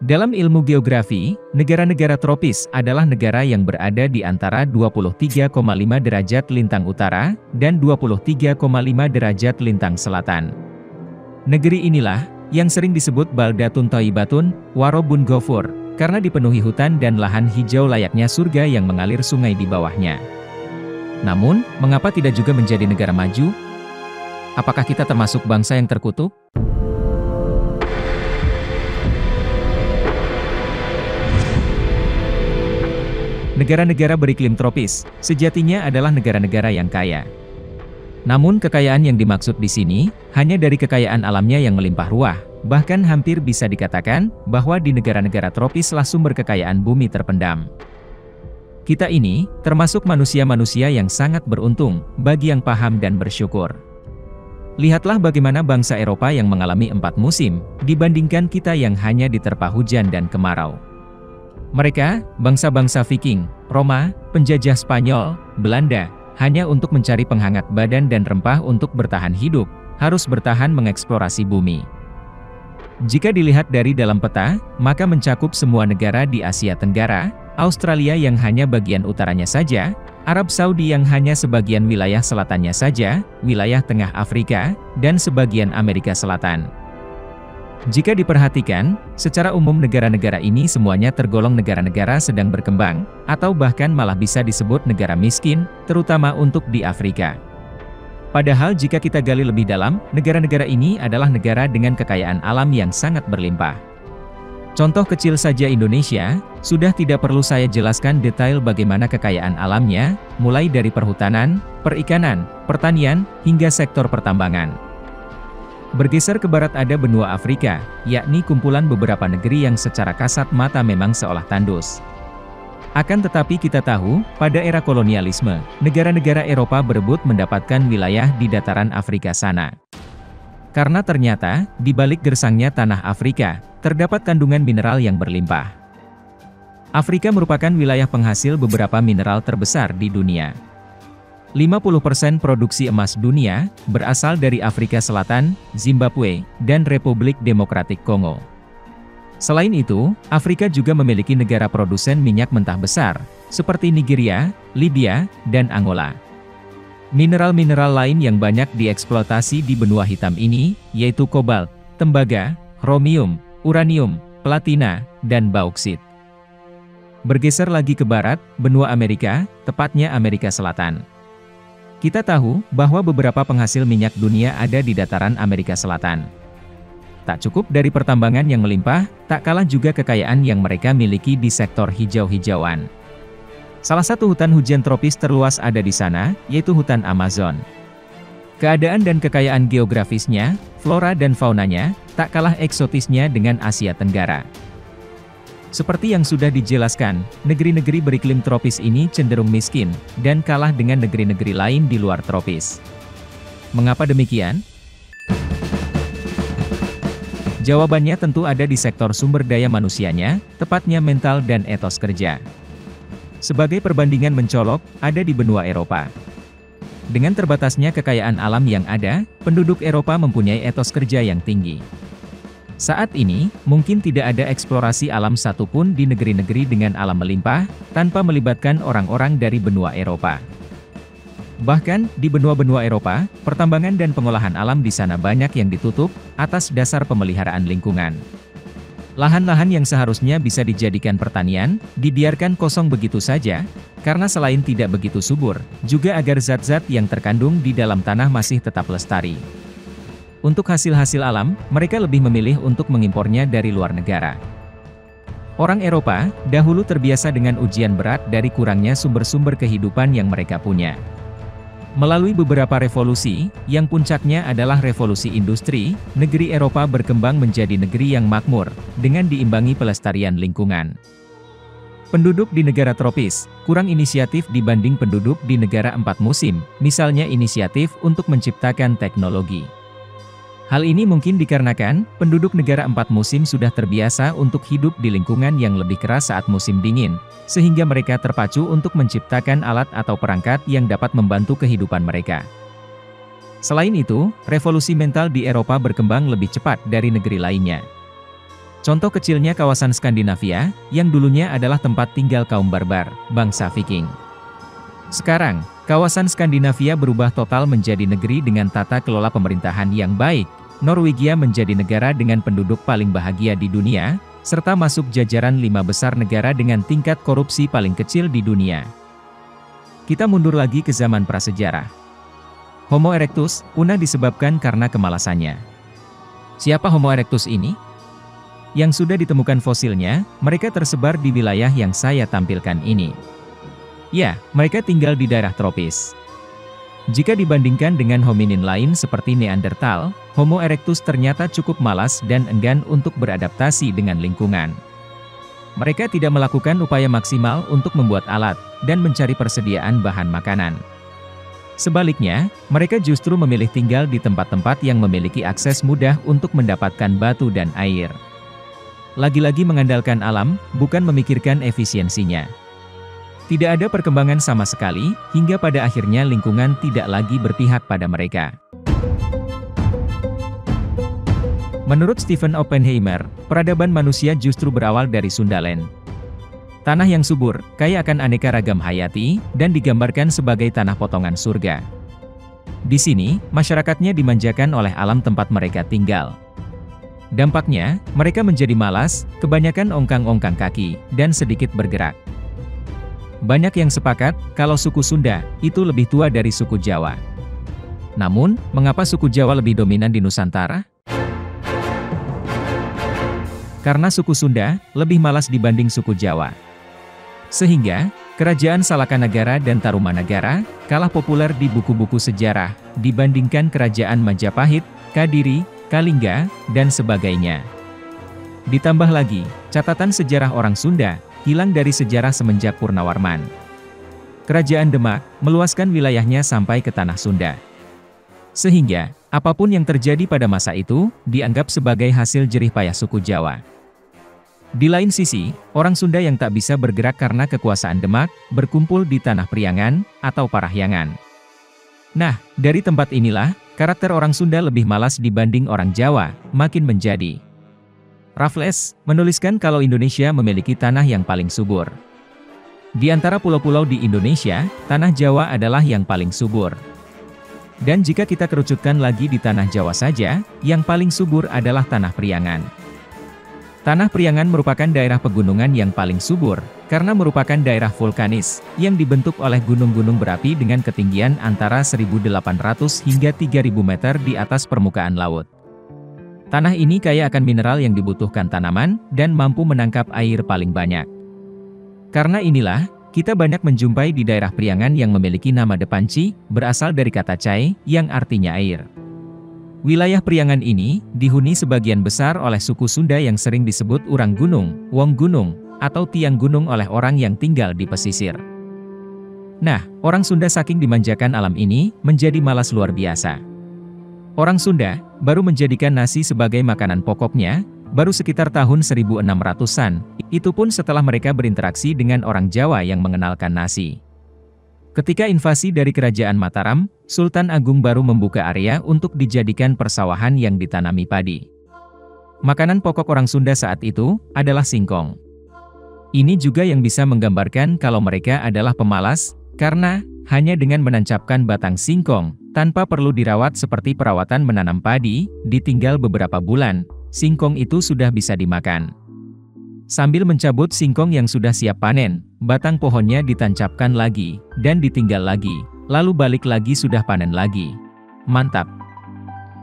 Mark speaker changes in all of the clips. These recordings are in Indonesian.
Speaker 1: Dalam ilmu geografi, negara-negara tropis adalah negara yang berada di antara 23,5 derajat lintang utara dan 23,5 derajat lintang selatan. Negeri inilah yang sering disebut Baldatun Thayyibatun, Warobun Ghafur, karena dipenuhi hutan dan lahan hijau layaknya surga yang mengalir sungai di bawahnya. Namun, mengapa tidak juga menjadi negara maju? Apakah kita termasuk bangsa yang terkutuk? Negara-negara beriklim tropis, sejatinya adalah negara-negara yang kaya. Namun kekayaan yang dimaksud di sini, hanya dari kekayaan alamnya yang melimpah ruah, bahkan hampir bisa dikatakan, bahwa di negara-negara tropislah sumber kekayaan bumi terpendam. Kita ini, termasuk manusia-manusia yang sangat beruntung, bagi yang paham dan bersyukur. Lihatlah bagaimana bangsa Eropa yang mengalami 4 musim, dibandingkan kita yang hanya diterpa hujan dan kemarau. Mereka, bangsa-bangsa Viking, Roma, penjajah Spanyol, Belanda, hanya untuk mencari penghangat badan dan rempah untuk bertahan hidup, harus bertahan mengeksplorasi bumi. Jika dilihat dari dalam peta, maka mencakup semua negara di Asia Tenggara, Australia yang hanya bagian utaranya saja, Arab Saudi yang hanya sebagian wilayah selatannya saja, wilayah tengah Afrika, dan sebagian Amerika Selatan. Jika diperhatikan, secara umum negara-negara ini semuanya tergolong negara-negara sedang berkembang, atau bahkan malah bisa disebut negara miskin, terutama untuk di Afrika. Padahal jika kita gali lebih dalam, negara-negara ini adalah negara dengan kekayaan alam yang sangat berlimpah. Contoh kecil saja Indonesia, sudah tidak perlu saya jelaskan detail bagaimana kekayaan alamnya, mulai dari perhutanan, perikanan, pertanian, hingga sektor pertambangan. Bergeser ke barat ada benua Afrika, yakni kumpulan beberapa negeri yang secara kasat mata memang seolah tandus. Akan tetapi kita tahu, pada era kolonialisme, negara-negara Eropa berebut mendapatkan wilayah di dataran Afrika sana. Karena ternyata, di balik gersangnya tanah Afrika, terdapat kandungan mineral yang berlimpah. Afrika merupakan wilayah penghasil beberapa mineral terbesar di dunia. 50% produksi emas dunia berasal dari Afrika Selatan, Zimbabwe, dan Republik Demokratik Kongo. Selain itu, Afrika juga memiliki negara produsen minyak mentah besar, seperti Nigeria, Libya, dan Angola. Mineral-mineral lain yang banyak dieksploitasi di benua hitam ini, yaitu kobalt, tembaga, chromium, uranium, platina, dan bauksit. Bergeser lagi ke barat, benua Amerika, tepatnya Amerika Selatan. Kita tahu bahwa beberapa penghasil minyak dunia ada di dataran Amerika Selatan. Tak cukup dari pertambangan yang melimpah, tak kalah juga kekayaan yang mereka miliki di sektor hijau-hijauan. Salah satu hutan hujan tropis terluas ada di sana, yaitu hutan Amazon. Keadaan dan kekayaan geografisnya, flora dan faunanya, tak kalah eksotisnya dengan Asia Tenggara. Seperti yang sudah dijelaskan, negeri-negeri beriklim tropis ini cenderung miskin, dan kalah dengan negeri-negeri lain di luar tropis. Mengapa demikian? Jawabannya tentu ada di sektor sumber daya manusianya, tepatnya mental dan etos kerja. Sebagai perbandingan mencolok, ada di benua Eropa. Dengan terbatasnya kekayaan alam yang ada, penduduk Eropa mempunyai etos kerja yang tinggi. Saat ini, mungkin tidak ada eksplorasi alam satupun di negeri-negeri dengan alam melimpah, tanpa melibatkan orang-orang dari benua Eropa. Bahkan, di benua-benua Eropa, pertambangan dan pengolahan alam di sana banyak yang ditutup, atas dasar pemeliharaan lingkungan. Lahan-lahan yang seharusnya bisa dijadikan pertanian, dibiarkan kosong begitu saja, karena selain tidak begitu subur, juga agar zat-zat yang terkandung di dalam tanah masih tetap lestari. Untuk hasil-hasil alam, mereka lebih memilih untuk mengimpornya dari luar negara. Orang Eropa, dahulu terbiasa dengan ujian berat dari kurangnya sumber-sumber kehidupan yang mereka punya. Melalui beberapa revolusi, yang puncaknya adalah revolusi industri, negeri Eropa berkembang menjadi negeri yang makmur, dengan diimbangi pelestarian lingkungan. Penduduk di negara tropis, kurang inisiatif dibanding penduduk di negara 4 musim, misalnya inisiatif untuk menciptakan teknologi. Hal ini mungkin dikarenakan, penduduk negara 4 musim sudah terbiasa untuk hidup di lingkungan yang lebih keras saat musim dingin, sehingga mereka terpacu untuk menciptakan alat atau perangkat yang dapat membantu kehidupan mereka. Selain itu, revolusi mental di Eropa berkembang lebih cepat dari negeri lainnya. Contoh kecilnya kawasan Skandinavia, yang dulunya adalah tempat tinggal kaum barbar, bangsa Viking. Sekarang, kawasan Skandinavia berubah total menjadi negeri dengan tata kelola pemerintahan yang baik. Norwegia menjadi negara dengan penduduk paling bahagia di dunia, serta masuk jajaran 5 besar negara dengan tingkat korupsi paling kecil di dunia. Kita mundur lagi ke zaman prasejarah. Homo erectus punah disebabkan karena kemalasannya. Siapa Homo erectus ini? Yang sudah ditemukan fosilnya, mereka tersebar di wilayah yang saya tampilkan ini. Ya, mereka tinggal di daerah tropis. Jika dibandingkan dengan hominin lain seperti Neanderthal, Homo erectus ternyata cukup malas dan enggan untuk beradaptasi dengan lingkungan. Mereka tidak melakukan upaya maksimal untuk membuat alat, dan mencari persediaan bahan makanan. Sebaliknya, mereka justru memilih tinggal di tempat-tempat yang memiliki akses mudah untuk mendapatkan batu dan air. Lagi-lagi mengandalkan alam, bukan memikirkan efisiensinya. Tidak ada perkembangan sama sekali, hingga pada akhirnya lingkungan tidak lagi berpihak pada mereka. Menurut Stephen Oppenheimer, peradaban manusia justru berawal dari Sundaland. Tanah yang subur, kaya akan aneka ragam hayati, dan digambarkan sebagai tanah potongan surga. Di sini, masyarakatnya dimanjakan oleh alam tempat mereka tinggal. Dampaknya, mereka menjadi malas, kebanyakan ongkang-ongkang kaki, dan sedikit bergerak. Banyak yang sepakat, kalau suku Sunda, itu lebih tua dari suku Jawa. Namun, mengapa suku Jawa lebih dominan di Nusantara? Karena suku Sunda, lebih malas dibanding suku Jawa. Sehingga, kerajaan Salakanagara dan Tarumanagara, kalah populer di buku-buku sejarah, dibandingkan kerajaan Majapahit, Kadiri, Kalingga, dan sebagainya. Ditambah lagi, catatan sejarah orang Sunda, hilang dari sejarah semenjak Purnawarman. Kerajaan Demak, meluaskan wilayahnya sampai ke tanah Sunda. Sehingga, apapun yang terjadi pada masa itu, dianggap sebagai hasil jerih payah suku Jawa. Di lain sisi, orang Sunda yang tak bisa bergerak karena kekuasaan Demak, berkumpul di Tanah Priangan, atau Parahyangan. Nah, dari tempat inilah, karakter orang Sunda lebih malas dibanding orang Jawa, makin menjadi. Raffles menuliskan kalau Indonesia memiliki tanah yang paling subur. Di antara pulau-pulau di Indonesia, tanah Jawa adalah yang paling subur. Dan jika kita kerucutkan lagi di tanah Jawa saja, yang paling subur adalah Tanah Priangan. Tanah Priangan merupakan daerah pegunungan yang paling subur, karena merupakan daerah vulkanis, yang dibentuk oleh gunung-gunung berapi dengan ketinggian antara 1.800 hingga 3.000 meter di atas permukaan laut. Tanah ini kaya akan mineral yang dibutuhkan tanaman, dan mampu menangkap air paling banyak. Karena inilah, kita banyak menjumpai di daerah Priangan yang memiliki nama Depanci, berasal dari kata cai, yang artinya air. Wilayah Priangan ini, dihuni sebagian besar oleh suku Sunda yang sering disebut Urang Gunung, Wong Gunung, atau Tiang Gunung oleh orang yang tinggal di pesisir. Nah, orang Sunda saking dimanjakan alam ini, menjadi malas luar biasa. Orang Sunda, baru menjadikan nasi sebagai makanan pokoknya, baru sekitar tahun 1600-an, itu pun setelah mereka berinteraksi dengan orang Jawa yang mengenalkan nasi. Ketika invasi dari Kerajaan Mataram, Sultan Agung baru membuka area untuk dijadikan persawahan yang ditanami padi. Makanan pokok orang Sunda saat itu, adalah singkong. Ini juga yang bisa menggambarkan kalau mereka adalah pemalas, karena, hanya dengan menancapkan batang singkong, tanpa perlu dirawat seperti perawatan menanam padi, ditinggal beberapa bulan, singkong itu sudah bisa dimakan. Sambil mencabut singkong yang sudah siap panen, batang pohonnya ditancapkan lagi, dan ditinggal lagi, lalu balik lagi sudah panen lagi. Mantap!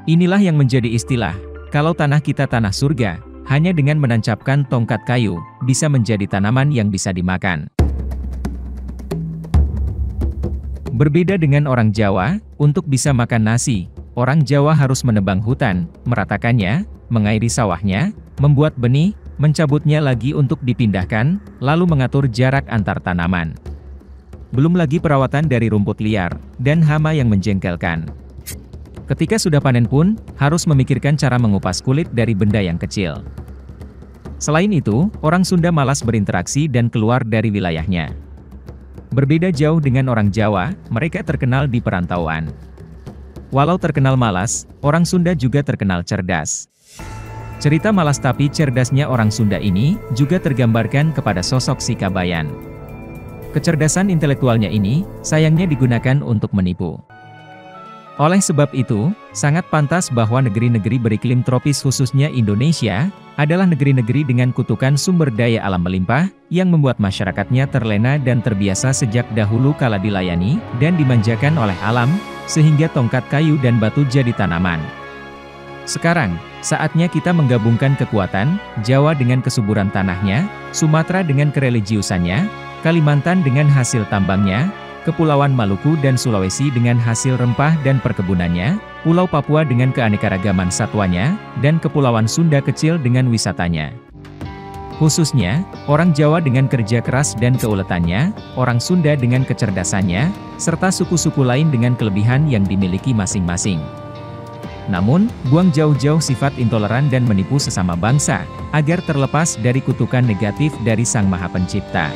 Speaker 1: Inilah yang menjadi istilah, kalau tanah kita tanah surga, hanya dengan menancapkan tongkat kayu, bisa menjadi tanaman yang bisa dimakan. Berbeda dengan orang Jawa, untuk bisa makan nasi, orang Jawa harus menebang hutan, meratakannya, mengairi sawahnya, membuat benih, mencabutnya lagi untuk dipindahkan, lalu mengatur jarak antar tanaman. Belum lagi perawatan dari rumput liar, dan hama yang menjengkelkan. Ketika sudah panen pun, harus memikirkan cara mengupas kulit dari benda yang kecil. Selain itu, orang Sunda malas berinteraksi dan keluar dari wilayahnya. Berbeda jauh dengan orang Jawa, mereka terkenal di perantauan. Walau terkenal malas, orang Sunda juga terkenal cerdas. Cerita malas tapi cerdasnya orang Sunda ini juga tergambarkan kepada sosok si Kabayan. Kecerdasan intelektualnya ini sayangnya digunakan untuk menipu. Oleh sebab itu, sangat pantas bahwa negeri-negeri beriklim tropis khususnya Indonesia adalah negeri-negeri dengan kutukan sumber daya alam melimpah yang membuat masyarakatnya terlena dan terbiasa sejak dahulu kala dilayani dan dimanjakan oleh alam, sehingga tongkat kayu dan batu jadi tanaman. Sekarang, saatnya kita menggabungkan kekuatan Jawa dengan kesuburan tanahnya, Sumatera dengan kereligiusannya, Kalimantan dengan hasil tambangnya, Kepulauan Maluku dan Sulawesi dengan hasil rempah dan perkebunannya, Pulau Papua dengan keanekaragaman satwanya, dan Kepulauan Sunda kecil dengan wisatanya. Khususnya, orang Jawa dengan kerja keras dan keuletannya, orang Sunda dengan kecerdasannya, serta suku-suku lain dengan kelebihan yang dimiliki masing-masing. Namun, buang jauh-jauh sifat intoleran dan menipu sesama bangsa, agar terlepas dari kutukan negatif dari Sang Maha Pencipta.